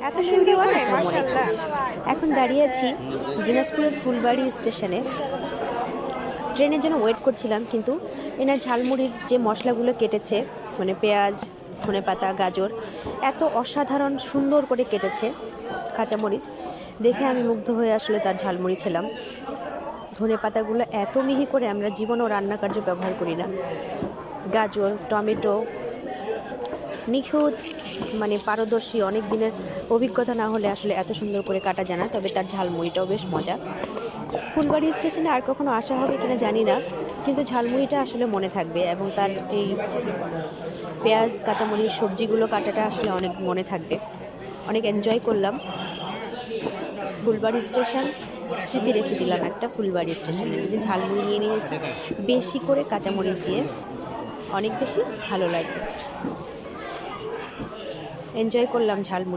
এত সুন্দর করে মাশাআল্লাহ। এখন দাঁড়িয়ে আছি দিনাজপুরের ফুলবাড়ি স্টেশনে। ট্রেনের জন্য ওয়েট করছিলাম, কিন্তু এনার ঝালমুড়ির যে মশলাগুলো কেটেছে, মানে পেঁয়াজ, ধনেপাতা, গাজর, এত অসাধারণ সুন্দর করে কেটেছে কাঁচামরিচ, দেখে আমি মুগ্ধ হয়ে আসলে তার ঝালমুড়ি খেলাম। ধনেপাতাগুলো এত মিহি করে আমরা জীবনেও রান্না কার্যে ব্যবহার করি না। গাজর, টমেটো, নিখুঁত, মানে পারদর্শী, অনেক দিনের অভিজ্ঞতা না হলে আসলে এত সুন্দর করে কাটা যায় না। তবে তার ঝালমুড়িটাও বেশ মজা। ফুলবাড়ি স্টেশনে আর কখনো আসা হবে কিনা জানি না, কিন্তু ঝালমুড়িটা আসলে মনে থাকবে, এবং তার এই পেঁয়াজ, কাঁচামরিচ, সবজিগুলো কাটাটা আসলে অনেক মনে থাকবে। অনেক এনজয় করলাম। ফুলবাড়ি স্টেশন স্মৃতি রেখে দিলাম একটা। ফুলবাড়ি স্টেশনে যদি ঝালমুড়ি নিয়ে নিয়েছি বেশি করে কাঁচামরিচ দিয়ে, অনেক বেশি ভালো লাগবে। এনজয় করলাম ঝালমুড়ি।